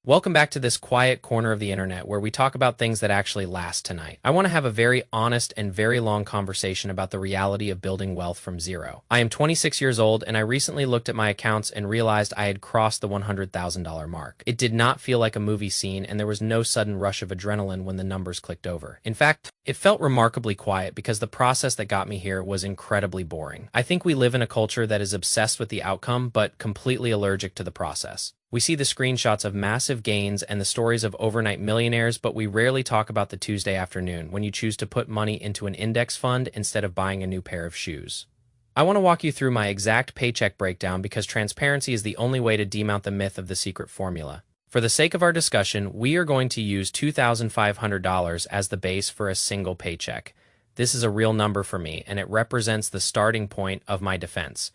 Welcome back to this quiet corner of the internet where we talk about things that actually last tonight. I want to have a very honest and very long conversation about the reality of building wealth from zero. I am 26 years old and I recently looked at my accounts and realized I had crossed the $100,000 mark. It did not feel like a movie scene and there was no sudden rush of adrenaline when the numbers clicked over. In fact, it felt remarkably quiet because the process that got me here was incredibly boring. I think we live in a culture that is obsessed with the outcome but completely allergic to the process. We see the screenshots of massive gains and the stories of overnight millionaires, but we rarely talk about the Tuesday afternoon when you choose to put money into an index fund instead of buying a new pair of shoes. I want to walk you through my exact paycheck breakdown because transparency is the only way to demount the myth of the secret formula. For the sake of our discussion, we are going to use $2,500 as the base for a single paycheck. This is a real number for me, and it represents the starting point of my defense.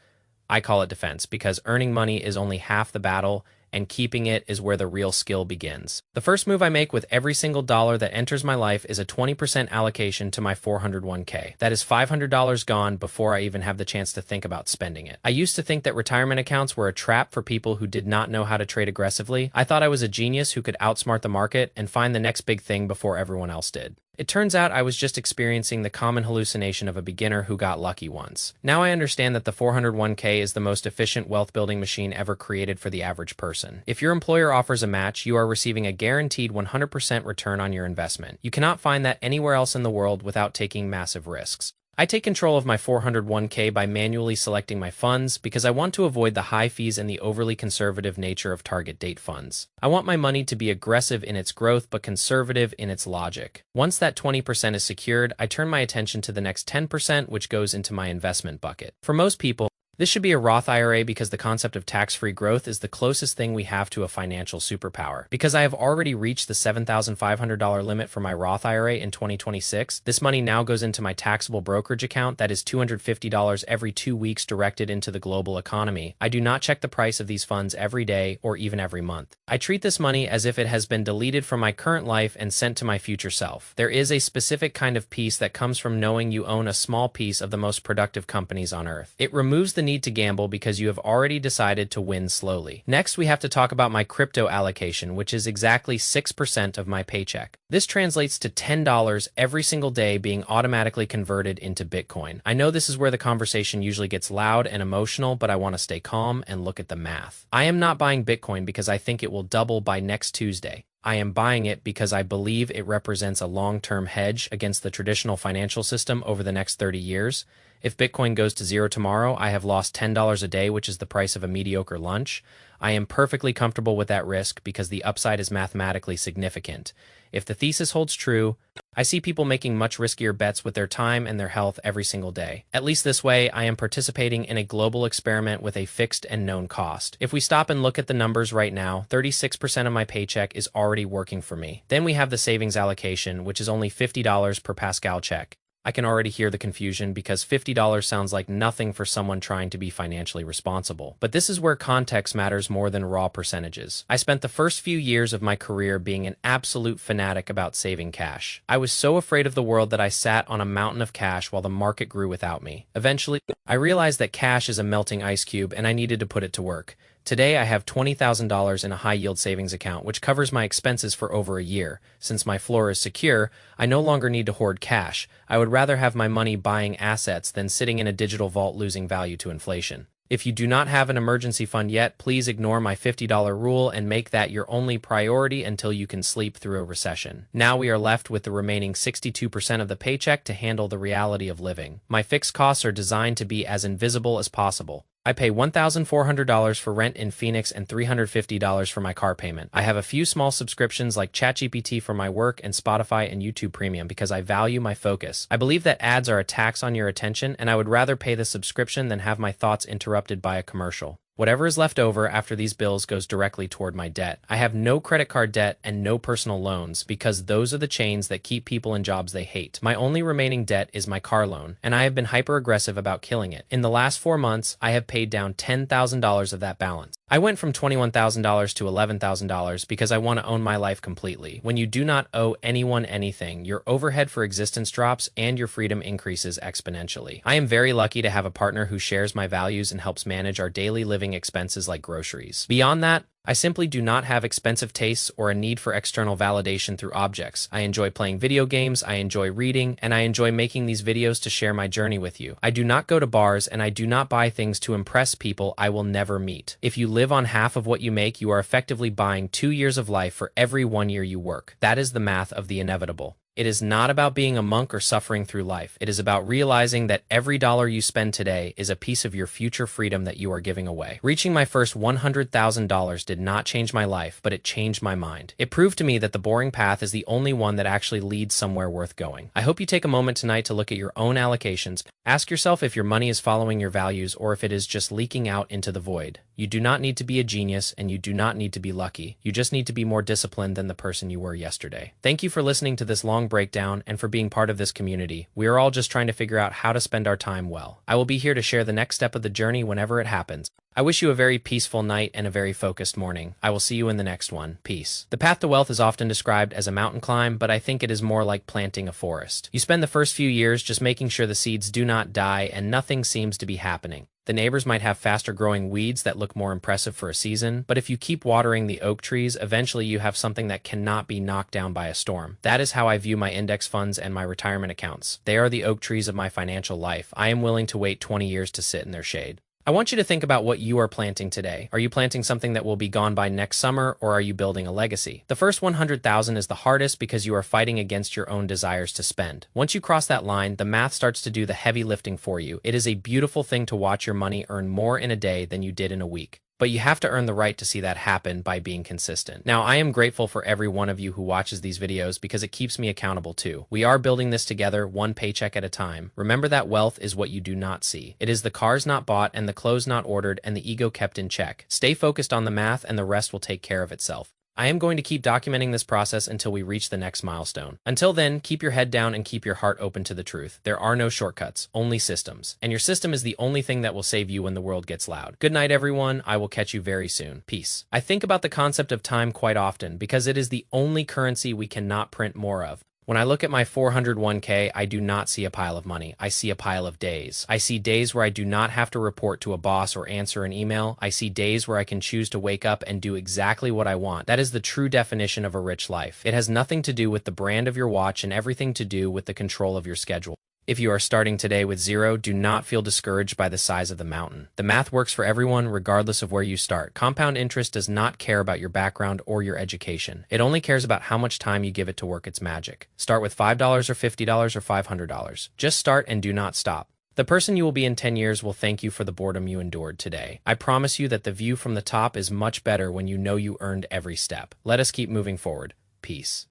I call it defense because earning money is only half the battle, and keeping it is where the real skill begins. The first move I make with every single dollar that enters my life is a 20% allocation to my 401k. That is $500 gone before I even have the chance to think about spending it. I used to think that retirement accounts were a trap for people who did not know how to trade aggressively. I thought I was a genius who could outsmart the market and find the next big thing before everyone else did. It turns out I was just experiencing the common hallucination of a beginner who got lucky once. Now I understand that the 401k is the most efficient wealth-building machine ever created for the average person. If your employer offers a match, you are receiving a guaranteed 100% return on your investment. You cannot find that anywhere else in the world without taking massive risks. I take control of my 401k by manually selecting my funds because I want to avoid the high fees and the overly conservative nature of target date funds. I want my money to be aggressive in its growth but conservative in its logic. Once that 20% is secured, I turn my attention to the next 10%, which goes into my investment bucket. For most people, this should be a Roth IRA because the concept of tax-free growth is the closest thing we have to a financial superpower. Because I have already reached the $7,500 limit for my Roth IRA in 2026, this money now goes into my taxable brokerage account that is $250 every 2 weeks directed into the global economy. I do not check the price of these funds every day or even every month. I treat this money as if it has been deleted from my current life and sent to my future self. There is a specific kind of peace that comes from knowing you own a small piece of the most productive companies on earth. It removes the need to gamble because you have already decided to win slowly. Next, we have to talk about my crypto allocation, which is exactly 6% of my paycheck. This translates to $10 every single day being automatically converted into Bitcoin. I know this is where the conversation usually gets loud and emotional, but I want to stay calm and look at the math. I am not buying Bitcoin because I think it will double by next Tuesday. I am buying it because I believe it represents a long-term hedge against the traditional financial system over the next 30 years. If Bitcoin goes to zero tomorrow, I have lost $10 a day, which is the price of a mediocre lunch. I am perfectly comfortable with that risk because the upside is mathematically significant. If the thesis holds true, I see people making much riskier bets with their time and their health every single day. At least this way, I am participating in a global experiment with a fixed and known cost. If we stop and look at the numbers right now, 36% of my paycheck is already working for me. Then we have the savings allocation, which is only $50 per Pascal check. I can already hear the confusion because $50 sounds like nothing for someone trying to be financially responsible. But this is where context matters more than raw percentages. I spent the first few years of my career being an absolute fanatic about saving cash. I was so afraid of the world that I sat on a mountain of cash while the market grew without me. Eventually, I realized that cash is a melting ice cube and I needed to put it to work. Today, I have $20,000 in a high-yield savings account, which covers my expenses for over a year. Since my floor is secure, I no longer need to hoard cash. I would rather have my money buying assets than sitting in a digital vault losing value to inflation. If you do not have an emergency fund yet, please ignore my $50 rule and make that your only priority until you can sleep through a recession. Now we are left with the remaining 62% of the paycheck to handle the reality of living. My fixed costs are designed to be as invisible as possible. I pay $1,400 for rent in Phoenix and $350 for my car payment. I have a few small subscriptions like ChatGPT for my work and Spotify and YouTube Premium because I value my focus. I believe that ads are a tax on your attention, and I would rather pay the subscription than have my thoughts interrupted by a commercial. Whatever is left over after these bills goes directly toward my debt. I have no credit card debt and no personal loans because those are the chains that keep people in jobs they hate. My only remaining debt is my car loan, and I have been hyper-aggressive about killing it. In the last 4 months, I have paid down $10,000 of that balance. I went from $21,000 to $11,000 because I want to own my life completely. When you do not owe anyone anything, your overhead for existence drops and your freedom increases exponentially. I am very lucky to have a partner who shares my values and helps manage our daily living living expenses like groceries. Beyond that, I simply do not have expensive tastes or a need for external validation through objects. I enjoy playing video games, I enjoy reading, and I enjoy making these videos to share my journey with you. I do not go to bars, and I do not buy things to impress people I will never meet. If you live on half of what you make, you are effectively buying 2 years of life for every 1 year you work. That is the math of the inevitable. It is not about being a monk or suffering through life. It is about realizing that every dollar you spend today is a piece of your future freedom that you are giving away. Reaching my first $100,000 did not change my life, but it changed my mind. It proved to me that the boring path is the only one that actually leads somewhere worth going. I hope you take a moment tonight to look at your own allocations. Ask yourself if your money is following your values or if it is just leaking out into the void. You do not need to be a genius, and you do not need to be lucky. You just need to be more disciplined than the person you were yesterday. Thank you for listening to this long breakdown and for being part of this community. We are all just trying to figure out how to spend our time well. I will be here to share the next step of the journey whenever it happens. I wish you a very peaceful night and a very focused morning. I will see you in the next one. Peace. The path to wealth is often described as a mountain climb, but I think it is more like planting a forest. You spend the first few years just making sure the seeds do not die and nothing seems to be happening. The neighbors might have faster growing weeds that look more impressive for a season, but if you keep watering the oak trees, eventually you have something that cannot be knocked down by a storm. That is how I view my index funds and my retirement accounts. They are the oak trees of my financial life. I am willing to wait 20 years to sit in their shade. I want you to think about what you are planting today. Are you planting something that will be gone by next summer, or are you building a legacy? The first 100,000 is the hardest because you are fighting against your own desires to spend. Once you cross that line, the math starts to do the heavy lifting for you. It is a beautiful thing to watch your money earn more in a day than you did in a week. But you have to earn the right to see that happen by being consistent. Now, I am grateful for every one of you who watches these videos because it keeps me accountable too. We are building this together, one paycheck at a time. Remember that wealth is what you do not see. It is the cars not bought and the clothes not ordered and the ego kept in check. Stay focused on the math and the rest will take care of itself. I am going to keep documenting this process until we reach the next milestone. Until then, keep your head down and keep your heart open to the truth. There are no shortcuts, only systems. And your system is the only thing that will save you when the world gets loud. Good night, everyone. I will catch you very soon. Peace. I think about the concept of time quite often because it is the only currency we cannot print more of. When I look at my 401k, I do not see a pile of money. I see a pile of days. I see days where I do not have to report to a boss or answer an email. I see days where I can choose to wake up and do exactly what I want. That is the true definition of a rich life. It has nothing to do with the brand of your watch and everything to do with the control of your schedule. If you are starting today with zero, do not feel discouraged by the size of the mountain. The math works for everyone regardless of where you start. Compound interest does not care about your background or your education. It only cares about how much time you give it to work its magic. Start with $5 or $50 or $500. Just start and do not stop. The person you will be in 10 years will thank you for the boredom you endured today. I promise you that the view from the top is much better when you know you earned every step. Let us keep moving forward. Peace.